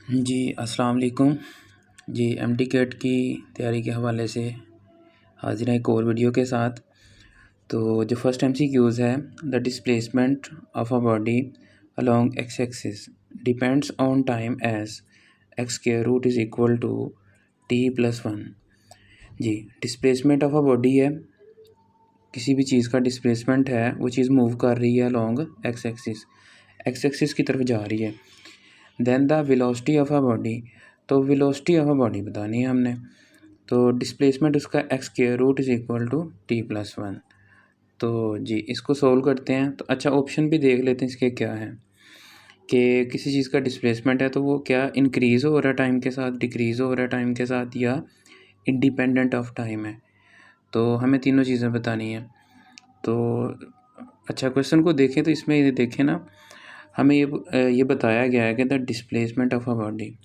जी, अस्सलाम वालेकुम। जी, MT cat की तैयारी के हवाले से हाज़िर हैं एक और वीडियो के साथ। तो जो फर्स्ट एमसीक्यूज़ है, the displacement of a body along x axis depends on time as x square root is equal to t+1। जी, डिस्प्लेसमेंट ऑफ अ बॉडी है, किसी भी चीज़ का डिस्प्लेसमेंट है, वो चीज़ मूव कर रही है अलोंग एक्स एक्सिस की तरफ जा रही है। Then the velocity of a body, तो वेलोसिटी ऑफ अ बॉडी बतानी है हमने। तो डिस्प्लेसमेंट उसका x square root is equal to t+1। तो जी, इसको सोल्व करते हैं। तो अच्छा, ऑप्शन भी देख लेते हैं इसके क्या हैं कि किसी चीज़ का डिस्प्लेसमेंट है तो वो क्या इंक्रीज़ हो रहा है टाइम के साथ, डिक्रीज़ हो रहा है टाइम के साथ, या इंडिपेंडेंट ऑफ टाइम है। तो हमें तीनों चीज़ें बतानी है। तो अच्छा, क्वेश्चन को देखें तो इसमें ये देखें ना, हमें ये बताया गया है कि the displacement of a body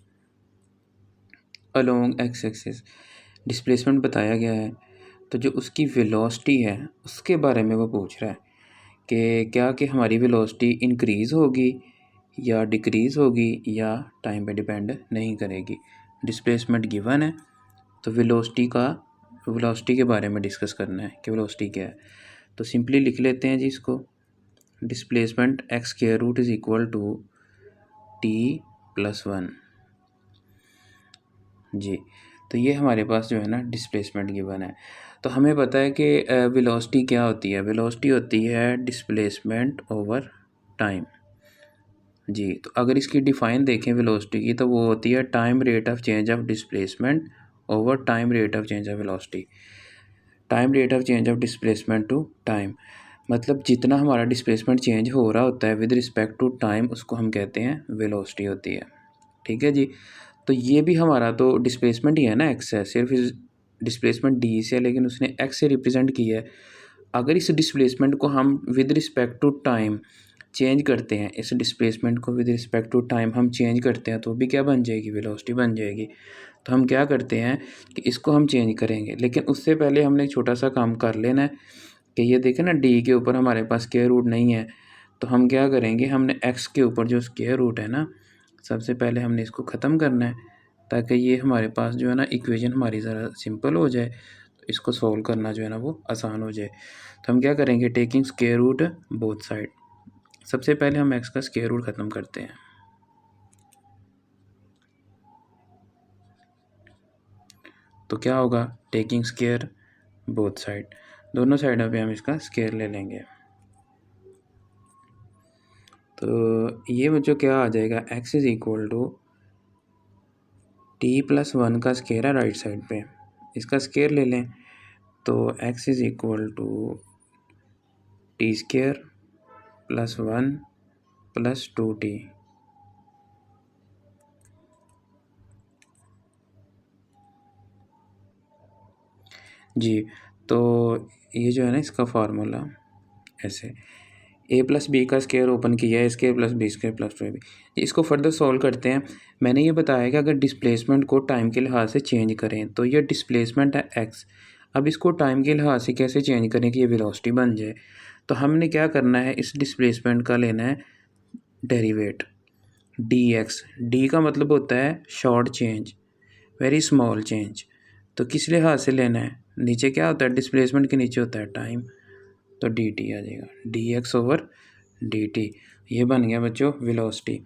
along x axis, displacement बताया गया है। तो जो उसकी वेलोसिटी है उसके बारे में वो पूछ रहा है कि क्या कि हमारी वेलोसिटी इंक्रीज़ होगी या डिक्रीज़ होगी या टाइम पे डिपेंड नहीं करेगी। डिस्प्लेसमेंट गिवन है, तो वेलोसिटी के बारे में डिस्कस करना है कि वेलोसिटी क्या है। तो सिंपली लिख लेते हैं जी इसको, displacement x square root is equal to t+1। जी, तो ये हमारे पास जो है ना डिस्प्लेसमेंट गिवन है। तो हमें पता है कि वेलोसिटी क्या होती है। वेलोसिटी होती है डिस्प्लेसमेंट ओवर टाइम। जी, तो अगर इसकी डिफ़ाइन देखें वेलोसिटी की, तो वो होती है time rate of change of displacement over time rate of change of velocity. Time rate of change of displacement to time, मतलब जितना हमारा डिस्प्लेसमेंट चेंज हो रहा होता है विद रिस्पेक्ट टू टाइम, उसको हम कहते हैं वेलोसिटी होती है। ठीक है जी। तो ये भी हमारा तो डिस्प्लेसमेंट ही है ना, एक्स है, सिर्फ इस डिस्प्लेसमेंट डी से है लेकिन उसने एक्स से रिप्रेजेंट किया है। अगर इस डिस्प्लेसमेंट को हम with respect to time change करते हैं, इस डिस्प्लेसमेंट को विद रिस्पेक्ट टू टाइम हम चेंज करते हैं, तो भी क्या बन जाएगी, वेलोसिटी बन जाएगी। तो हम क्या करते हैं कि इसको हम चेंज करेंगे, लेकिन उससे पहले हमने एक छोटा सा काम कर लेना है कि ये देखें ना, डी के ऊपर हमारे पास स्क्वायर रूट नहीं है। तो हम क्या करेंगे, हमने एक्स के ऊपर जो स्क्वायर रूट है ना, सबसे पहले हमने इसको ख़त्म करना है ताकि ये हमारे पास जो है ना इक्वेशन हमारी ज़रा सिंपल हो जाए, तो इसको सॉल्व करना जो है ना वो आसान हो जाए। तो हम क्या करेंगे, taking square root both side, सबसे पहले हम एक्स का स्क्वायर रूट ख़त्म करते हैं। तो क्या होगा, टेकिंग स्क्वायर बोथ साइड, दोनों साइडों पे हम इसका स्क्वायर ले लेंगे। तो ये बच्चों क्या आ जाएगा, x is equal to t+1 का स्क्वायर है राइट साइड पे, इसका स्क्वायर ले लें। तो x is equal to t²+1+2t। जी, तो ये जो है ना इसका फार्मूला ऐसे, a+b का स्क्वायर ओपन किया है, square plus b square plus 2ab। इसको फर्दर सॉल्व करते हैं। मैंने ये बताया कि अगर डिस्प्लेसमेंट को टाइम के लिहाज से चेंज करें, तो ये डिस्प्लेसमेंट है एक्स। अब इसको टाइम के लिहाज से कैसे चेंज करें कि ये वेलोसिटी बन जाए। तो हमने क्या करना है, इस डिस्प्लेसमेंट का लेना है डेरिवेट, dx। डी का मतलब होता है short change, very small change. तो किस लिहाज से लेना है, नीचे क्या होता है, डिस्प्लेसमेंट के नीचे होता है टाइम, तो डी टी आ जाएगा, dx ओवर dt। ये बन गया बच्चों वेलोसिटी।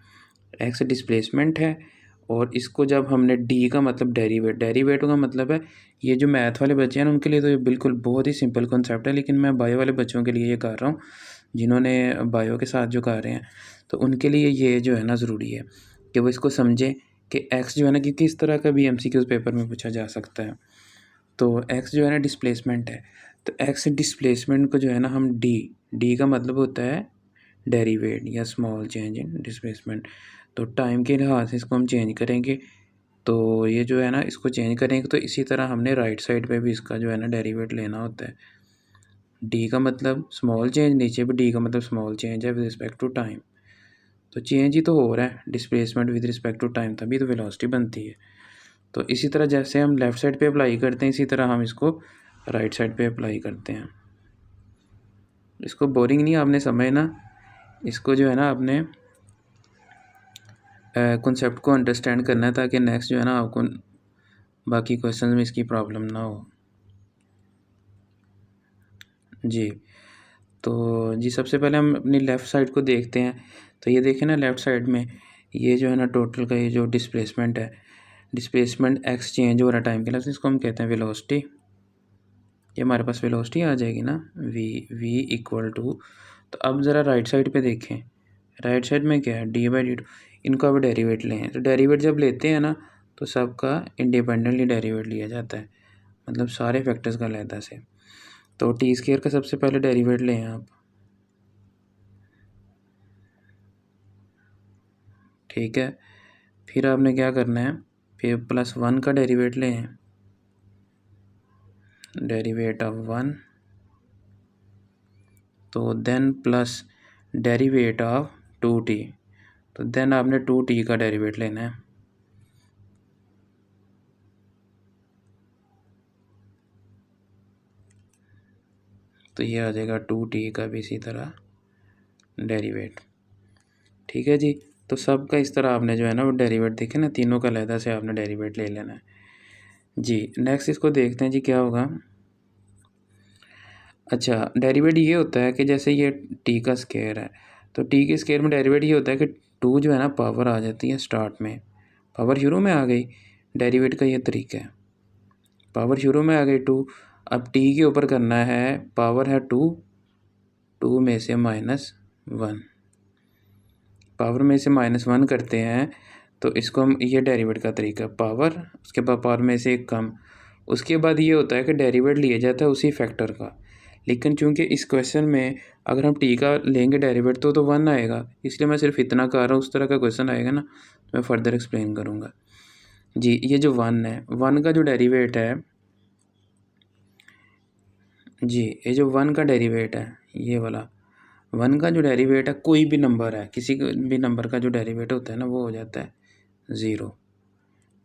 एक्स डिस्प्लेसमेंट है, और इसको जब हमने डी का मतलब डेरिवेट का मतलब है, ये जो मैथ वाले बच्चे हैं ना उनके लिए तो ये बिल्कुल बहुत ही सिंपल कॉन्सेप्ट है, लेकिन मैं बायो वाले बच्चों के लिए ये कर रहा हूँ, जिन्होंने बायो के साथ जो कर रहे हैं, तो उनके लिए ये जो है ना ज़रूरी है कि वो इसको समझें कि एक्स जो है ना, क्योंकि इस तरह का भी एमसीक्यूज़ पेपर में पूछा जा सकता है। तो एक्स जो है ना डिस्प्लेसमेंट है, तो एक्स डिस्प्लेसमेंट को जो है ना हम डी का मतलब होता है डेरिवेट या स्मॉल चेंज इन डिस्प्लेसमेंट। तो टाइम के लिहाज से इसको हम चेंज करेंगे, तो ये जो है ना इसको चेंज करेंगे, तो इसी तरह हमने राइट साइड पे भी इसका जो है ना डेरिवेट लेना होता है। डी का मतलब स्मॉल चेंज, नीचे भी डी का मतलब स्मॉल चेंज है विद रिस्पेक्ट टू टाइम। तो चेंज ही तो हो रहा है displacement with respect to time, तभी तो वेलोसिटी बनती है। तो इसी तरह जैसे हम लेफ़्ट साइड पे अप्लाई करते हैं, इसी तरह हम इसको राइट साइड पे अप्लाई करते हैं। इसको बोरिंग नहीं आपने समझना, इसको जो है ना आपने कॉन्सेप्ट को अंडरस्टैंड करना है, ताकि नेक्स्ट जो है ना आपको बाकी क्वेश्चन में इसकी प्रॉब्लम ना हो। जी, तो जी सबसे पहले हम अपनी लेफ़्ट साइड को देखते हैं। तो ये देखें ना, लेफ़्ट साइड में ये जो है ना टोटल का ये जो डिस्प्लेसमेंट है, डिस्प्लेसमेंट एक्स चेंज हो रहा है टाइम के लिए, इसको हम कहते हैं वेलोसिटी। ये हमारे पास वेलोसिटी आ जाएगी ना, वी इक्वल टू, तो अब ज़रा राइट साइड पे देखें, राइट साइड में क्या है, डी बाई डी टू। इनको अब डेरिवेट लें, तो डेरिवेट जब लेते हैं ना तो सबका इंडिपेंडेंटली डेरिवेट लिया जाता है, मतलब सारे फैक्टर्स का अलहदा से। तो टी स्क्वायर का सबसे पहले डेरिवेट लें आप, ठीक है। फिर आपने क्या करना है, फिर +1 का डेरिवेट लें, डेरिवेट ऑफ 1, तो then plus derivative of 2t, तो देन आपने 2t का डेरिवेट लेना है। तो ये आ जाएगा 2t का भी इसी तरह डेरिवेट, ठीक है जी। तो सब का इस तरह आपने जो है ना वो डेरिवेट देखे ना, तीनों का अलहदा से आपने डेरिवेट ले लेना है जी। नेक्स्ट इसको देखते हैं जी क्या होगा। अच्छा, डेरिवेट ये होता है कि जैसे ये टी का स्क्वायर है, तो टी के स्क्वायर में डेरिवेट ये होता है कि 2 जो है ना पावर आ जाती है स्टार्ट में, पावर शुरू में आ गई। डेरिवेट का ये तरीका है, पावर शुरू में आ गई 2, अब टी के ऊपर करना है, पावर है 2, 2 में से -1, पावर में से -1 करते हैं, तो इसको हम, ये डेरिवेट का तरीका, पावर उसके बाद पावर में से एक कम। उसके बाद ये होता है कि डेरिवेट लिया जाता है उसी फैक्टर का, लेकिन चूंकि इस क्वेश्चन में अगर हम टी का लेंगे डेरिवेट तो 1 आएगा, इसलिए मैं सिर्फ इतना कर रहा हूँ। उस तरह का क्वेश्चन आएगा ना तो मैं फर्दर एक्सप्लेन करूँगा जी। ये जो 1 है, 1 का जो डेरिवेट है जी, ये जो 1 का डेरिवेट है, ये वाला 1 का जो डेरिवेट है, कोई भी नंबर है, किसी भी नंबर का जो डेरिवेट होता है ना वो हो जाता है 0,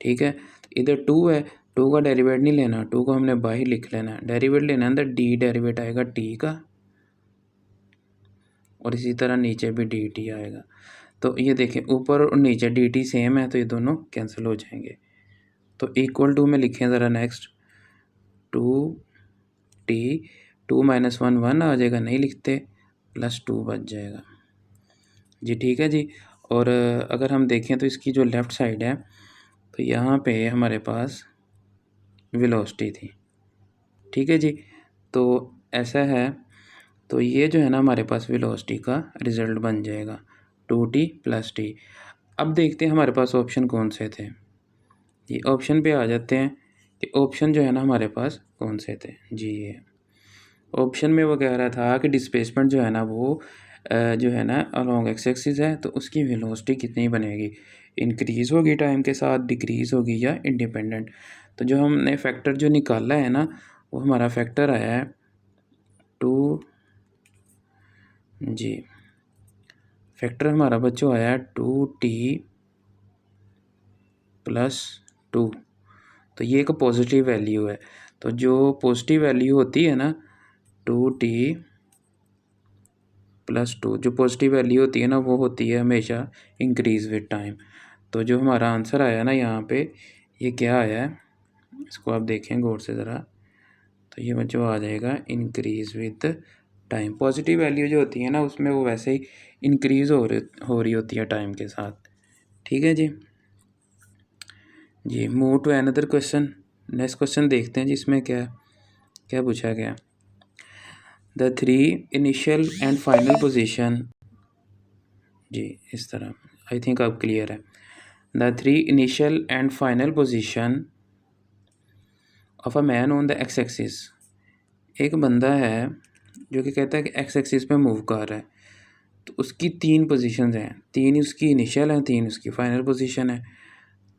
ठीक है। तो इधर 2 है, 2 का डेरिवेट नहीं लेना, 2 को हमने बाहर लिख लेना है, डेरिवेट लेना है, अंदर डी डेरिवेट आएगा टी का, और इसी तरह नीचे भी डी टी आएगा। तो ये देखें ऊपर और नीचे डी टी सेम है, तो ये दोनों कैंसिल हो जाएंगे। तो इक्वल टू में लिखें ज़रा नेक्स्ट, 2t, 2 - 1 1 आ जाएगा, नहीं लिखते, +2 बच जाएगा जी, ठीक है जी। और अगर हम देखें तो इसकी जो लेफ़्ट साइड है, तो यहाँ पे हमारे पास वेलोसिटी थी, ठीक है जी। तो ऐसा है, तो ये जो है ना हमारे पास वेलोसिटी का रिज़ल्ट बन जाएगा 2t + t। अब देखते हैं हमारे पास ऑप्शन कौन से थे, ये ऑप्शन पे आ जाते हैं कि ऑप्शन जो है ना हमारे पास कौन से थे जी। ये ऑप्शन में वो कह रहा था कि डिस्प्लेसमेंट जो है ना वो जो है ना अलोंग एक्स एक्सिस है, तो उसकी वेलोसिटी कितनी बनेगी, इंक्रीज़ होगी टाइम के साथ, डिक्रीज़ होगी या इंडिपेंडेंट। तो जो हमने फैक्टर जो निकाला है ना, वो हमारा फैक्टर आया है 2 जी, फैक्टर हमारा बच्चों आया है 2t + 2। तो ये एक पॉजिटिव वैल्यू है, तो जो पॉजिटिव वैल्यू होती है ना 2t + 2, जो पॉजिटिव वैल्यू होती है ना वो होती है हमेशा इंक्रीज़ विद टाइम। तो जो हमारा आंसर आया ना यहाँ पे, ये क्या आया है, इसको आप देखें गौर से ज़रा, तो ये बच्चों आ जाएगा increase with time. Positive value जो होती है ना उसमें वो वैसे ही इंक्रीज़ हो रही होती है टाइम के साथ, ठीक है जी। जी, move to another question, next question देखते हैं जिसमें क्या क्या पूछा गया। The 3 initial and final position, जी इस तरह, आई थिंक अब क्लियर है। The 3 initial and final position of a man on the X axis, एक बंदा है जो कि कहता है कि एक्स एक्सिस पे मूव कर रहा है, तो उसकी 3 पोजीशंस हैं, 3 उसकी इनिशियल हैं, 3 उसकी फाइनल पोजीशन है।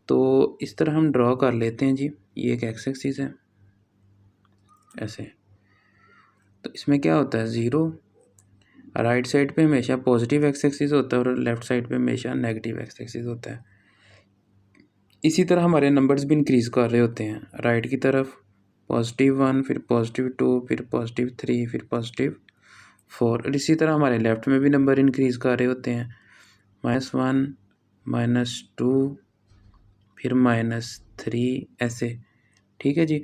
तो इस तरह हम ड्रॉ कर लेते हैं जी, ये एक एक्स एक्सिस है ऐसे, तो इसमें क्या होता है 0, राइट साइड पे हमेशा पॉजिटिव एक्स एक्सिस होता है और लेफ़्ट साइड पे हमेशा नेगेटिव एक्स एक्सिस होता है। इसी तरह हमारे नंबर्स भी इंक्रीज़ कर रहे होते हैं, राइट की तरफ +1, फिर +2, फिर +3, फिर +4, और इसी तरह हमारे लेफ़्ट में भी नंबर इंक्रीज़ कर रहे होते हैं, -1, -2 फिर -3 ऐसे, ठीक है जी।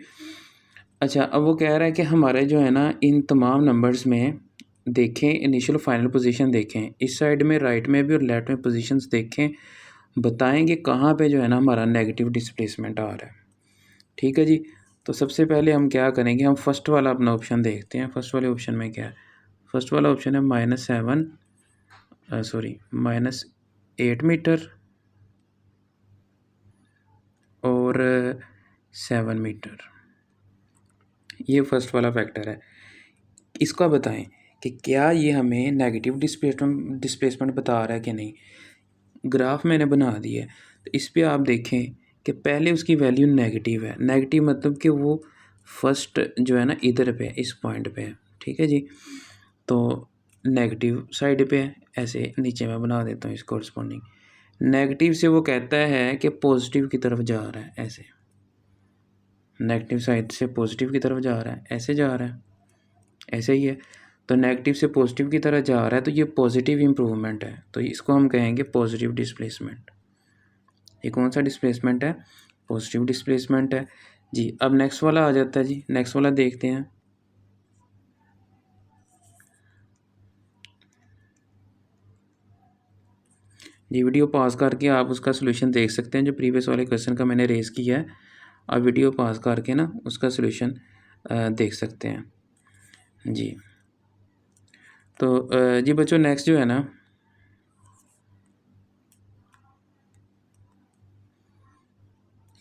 अच्छा, अब वो कह रहा है कि हमारे जो है ना इन तमाम नंबर्स में देखें इनिशियल फाइनल पोजीशन देखें, इस साइड में राइट में भी और लेफ्ट में पोजीशंस देखें, बताएं कि कहाँ पे जो है ना हमारा नेगेटिव डिस्प्लेसमेंट आ रहा है, ठीक है जी। तो सबसे पहले हम क्या करेंगे, हम फर्स्ट वाला अपना ऑप्शन देखते हैं। फर्स्ट वाले ऑप्शन में क्या है, फर्स्ट वाला ऑप्शन है -8 मीटर और 7 मीटर, ये फर्स्ट वाला फैक्टर है। इसका बताएं कि क्या ये हमें नेगेटिव डिस्प्लेसमेंट बता रहा है कि नहीं। ग्राफ मैंने बना दिया है, तो इस पे आप देखें कि पहले उसकी वैल्यू नेगेटिव है। नेगेटिव मतलब कि वो फर्स्ट जो है ना इधर पे है, इस पॉइंट पे है, ठीक है जी। तो नेगेटिव साइड पे है, ऐसे नीचे मैं बना देता हूँ इसको कॉरस्पॉन्डिंग। नेगेटिव से वो कहता है कि पॉजिटिव की तरफ जा रहा है, ऐसे नेगेटिव साइड से पॉजिटिव की तरफ जा रहा है, ऐसे जा रहा है, ऐसे ही है। तो नेगेटिव से पॉजिटिव की तरफ जा रहा है, तो ये पॉजिटिव इम्प्रूवमेंट है, तो इसको हम कहेंगे पॉजिटिव डिस्प्लेसमेंट। ये कौन सा डिस्प्लेसमेंट है, पॉजिटिव डिस्प्लेसमेंट है जी। अब नेक्स्ट वाला आ जाता है जी, नेक्स्ट वाला देखते हैं। जी, वीडियो पॉज करके आप उसका सोल्यूशन देख सकते हैं, जो प्रीवियस वाले क्वेश्चन का मैंने रेज़ किया है। आप वीडियो पॉज करके ना उसका सोल्यूशन देख सकते हैं जी। तो जी बच्चों, नेक्स्ट जो है ना,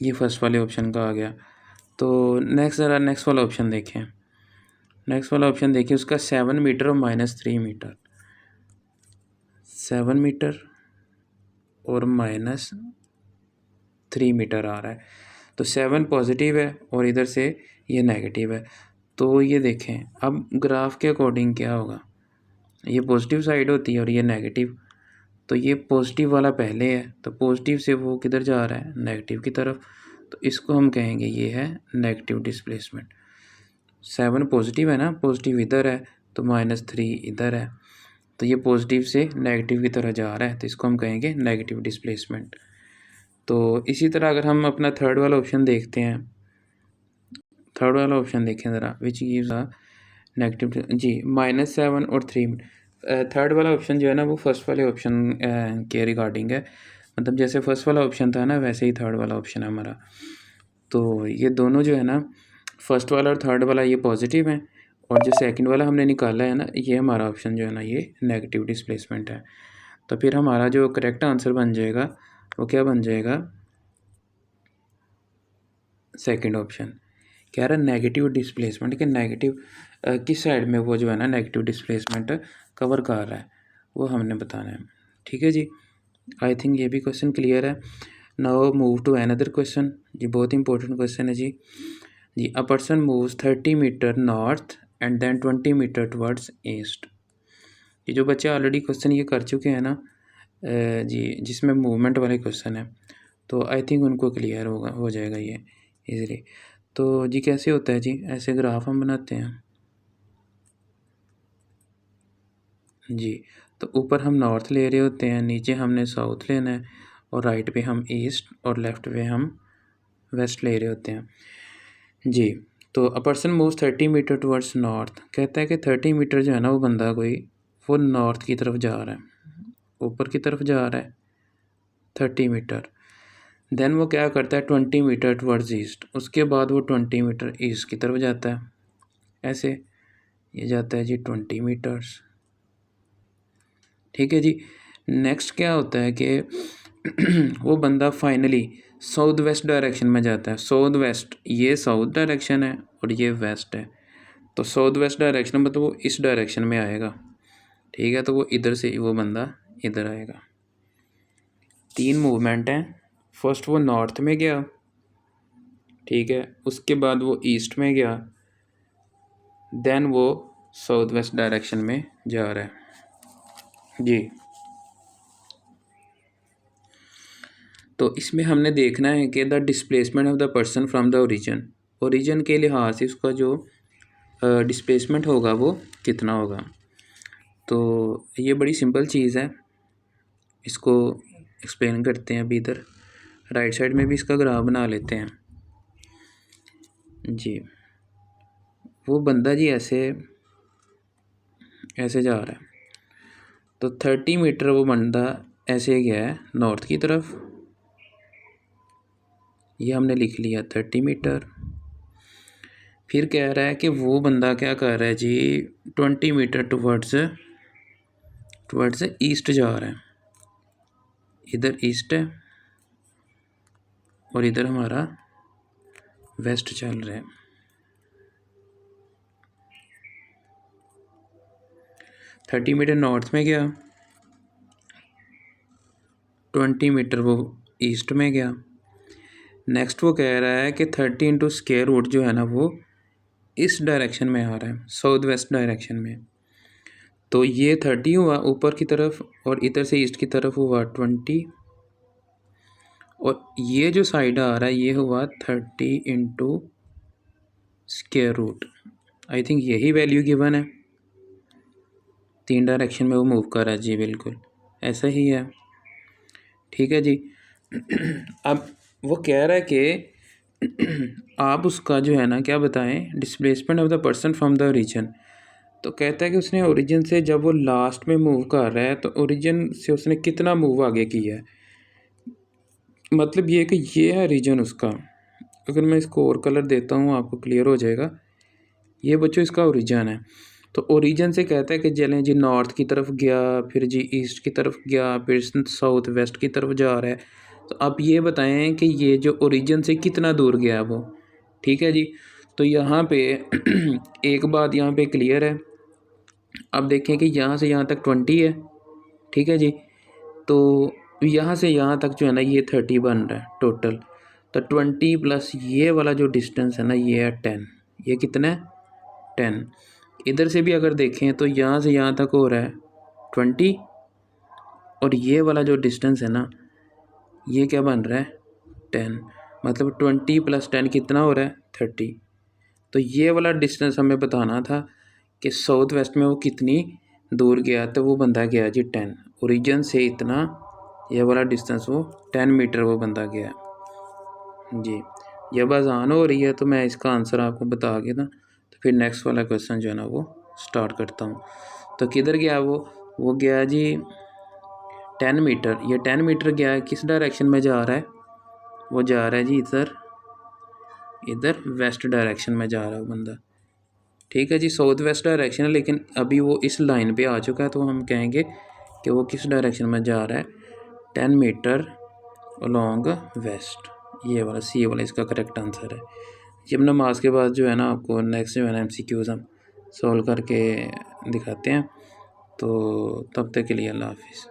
ये फर्स्ट वाले ऑप्शन का आ गया। तो नेक्स्ट ज़रा नेक्स्ट वाला ऑप्शन देखें। नेक्स्ट वाला ऑप्शन देखिए, उसका 7 मीटर और -3 मीटर, 7 मीटर और -3 मीटर आ रहा है। तो 7 पॉजिटिव है और इधर से ये नेगेटिव है। तो ये देखें अब ग्राफ के अकॉर्डिंग क्या होगा, ये पॉजिटिव साइड होती है और ये नेगेटिव। तो ये पॉजिटिव वाला पहले है, तो पॉजिटिव से वो किधर जा रहा है, नेगेटिव की तरफ। तो इसको हम कहेंगे ये है नेगेटिव डिस्प्लेसमेंट। 7 पॉजिटिव है ना, पॉजिटिव इधर है, तो -3 इधर है, तो ये पॉजिटिव से नेगेटिव की तरह जा रहा है, तो इसको हम कहेंगे नेगेटिव डिस्प्लेसमेंट। तो इसी तरह अगर हम अपना थर्ड वाला ऑप्शन देखते हैं, थर्ड वाला ऑप्शन देखें ज़रा, विच गिव्स अ नेगेटिव जी -7 और 3। थर्ड वाला ऑप्शन जो है ना वो फर्स्ट वाले ऑप्शन के रिगार्डिंग है, मतलब जैसे फर्स्ट वाला ऑप्शन था ना वैसे ही थर्ड वाला ऑप्शन है हमारा। तो ये दोनों जो है ना, फर्स्ट वाला और थर्ड वाला ये पॉजिटिव है, और जो सेकंड वाला हमने निकाला है ना, ये हमारा ऑप्शन जो है ना ये नेगेटिव डिस्प्लेसमेंट है। तो फिर हमारा जो करेक्ट आंसर बन जाएगा वो क्या बन जाएगा, सेकंड ऑप्शन। कह रहा है नेगेटिव डिस्प्लेसमेंट, कि नेगेटिव किस साइड में वो जो है ना नेगेटिव डिस्प्लेसमेंट कवर कर रहा है, वो हमने बताना है, ठीक है जी। आई थिंक ये भी क्वेश्चन क्लियर है। Now move to another question जी, बहुत इंपॉर्टेंट क्वेश्चन है जी। जी, a person moves 30 metre north and then 20 metre towards east. ये जो बच्चे ऑलरेडी क्वेश्चन ये कर चुके हैं ना जी, जिसमें मूवमेंट वाले क्वेश्चन है, तो आई थिंक उनको क्लियर होगा, हो जाएगा ये इजीली। तो जी कैसे होता है जी, ऐसे ग्राफ हम बनाते हैं जी। तो ऊपर हम नॉर्थ ले रहे होते हैं, नीचे हमने साउथ लेना है, और राइट पे हम ईस्ट और लेफ्ट पे हम वेस्ट ले रहे होते हैं जी। तो a person moves 30 meter towards north, कहता है कि 30 मीटर जो है ना वो बंदा कोई वो नॉर्थ की तरफ जा रहा है, ऊपर की तरफ जा रहा है 30 मीटर। देन वो क्या करता है 20 मीटर टुवर्ड्स ईस्ट, उसके बाद वो 20 मीटर ईस्ट की तरफ जाता है, ऐसे ये जाता है जी 20 मीटर्स, ठीक है जी। नेक्स्ट क्या होता है कि वो बंदा फाइनली साउथ वेस्ट डायरेक्शन में जाता है। साउथ वेस्ट, ये साउथ डायरेक्शन है और ये वेस्ट है, तो साउथ वेस्ट डायरेक्शन मतलब वो इस डायरेक्शन में आएगा, ठीक है। तो वो इधर से वो बंदा इधर आएगा। 3 मूवमेंट हैं, फर्स्ट वो नॉर्थ में गया, ठीक है, उसके बाद वो ईस्ट में गया, देन वो साउथ वेस्ट डायरेक्शन में जा रहा है जी। तो इसमें हमने देखना है कि the displacement of the person from the origin, origin के लिहाज से उसका जो डिस्प्लेसमेंट होगा वो कितना होगा। तो ये बड़ी सिंपल चीज़ है, इसको एक्सप्लेन करते हैं। अभी इधर राइट साइड में भी इसका ग्राफ बना लेते हैं जी। वो बंदा जी ऐसे ऐसे जा रहा है, तो 30 मीटर वो बंदा ऐसे गया है नॉर्थ की तरफ, ये हमने लिख लिया 30 मीटर। फिर कह रहा है कि वो बंदा क्या कर रहा है जी, 20 मीटर टुवर्ड्स ईस्ट जा रहा है। इधर ईस्ट है और इधर हमारा वेस्ट चल रहा है। 30 मीटर नॉर्थ में गया, 20 मीटर वो ईस्ट में गया। नेक्स्ट वो कह रहा है कि 30 इंटू स्क्वायर रूट जो है ना वो इस डायरेक्शन में आ रहा है, साउथ वेस्ट डायरेक्शन में। तो ये 30 हुआ ऊपर की तरफ और इधर से ईस्ट की तरफ हुआ 20, और ये जो साइड आ रहा है ये हुआ 30 into square root. I think यही वैल्यू गिवन है, 3 डायरेक्शन में वो मूव कर रहा है जी, बिल्कुल ऐसा ही है। ठीक है जी। अब वो कह रहा है कि आप उसका जो है ना क्या बताएं, displacement of the person from the origin. तो कहता है कि उसने ओरिजिन से जब वो लास्ट में मूव कर रहा है तो ओरिजिन से उसने कितना मूव आगे किया है। मतलब ये कि ये है रीजन उसका। अगर मैं इसको और कलर देता हूँ आपको क्लियर हो जाएगा। ये बच्चों इसका ओरिजिन है। तो ओरिजिन से कहता है कि चलें जी नॉर्थ की तरफ गया, फिर जी ईस्ट की तरफ गया, फिर साउथ वेस्ट की तरफ जा रहा है। तो आप ये बताएं कि ये जो ओरिजिन से कितना दूर गया वो। ठीक है जी। तो यहाँ पे एक बात यहाँ पे क्लियर है। अब देखें कि यहाँ से यहाँ तक 20 है। ठीक है जी। तो यहाँ से यहाँ तक जो है ना ये 30 बन रहा है टोटल। तो 20 प्लस ये वाला जो डिस्टेंस है ना ये है 10। ये कितना है 10। इधर से भी अगर देखें तो यहाँ से यहाँ तक हो रहा है 20, और ये वाला जो डिस्टेंस है ना ये क्या बन रहा है 10। मतलब 20 प्लस 10 कितना हो रहा है 30। तो ये वाला डिस्टेंस हमें बताना था कि साउथ वेस्ट में वो कितनी दूर गया। तो वो बंदा गया जी 10, ओरिजिन से इतना ये वाला डिस्टेंस वो 10 मीटर वो बंदा गया जी। जब आसान हो रही है तो मैं इसका आंसर आपको बता के ना तो फिर नेक्स्ट वाला क्वेश्चन जो है ना वो स्टार्ट करता हूँ। तो किधर गया वो गया जी 10 मीटर। ये 10 मीटर गया है, किस डायरेक्शन में जा रहा है, वो जा रहा है जी इधर वेस्ट डायरेक्शन में जा रहा है वो बंदा। ठीक है जी, साउथ वेस्ट डायरेक्शन है, लेकिन अभी वो इस लाइन पे आ चुका है तो हम कहेंगे कि वो किस डायरेक्शन में जा रहा है 10 मीटर अलोंग वेस्ट। ये वाला सी वाला इसका करेक्ट आंसर है। जब नमाज के बाद जो है ना आपको नेक्स्ट जो है ना MCQs हम सॉल्व करके दिखाते हैं। तो तब तक के लिए अल्लाह हाफिज़।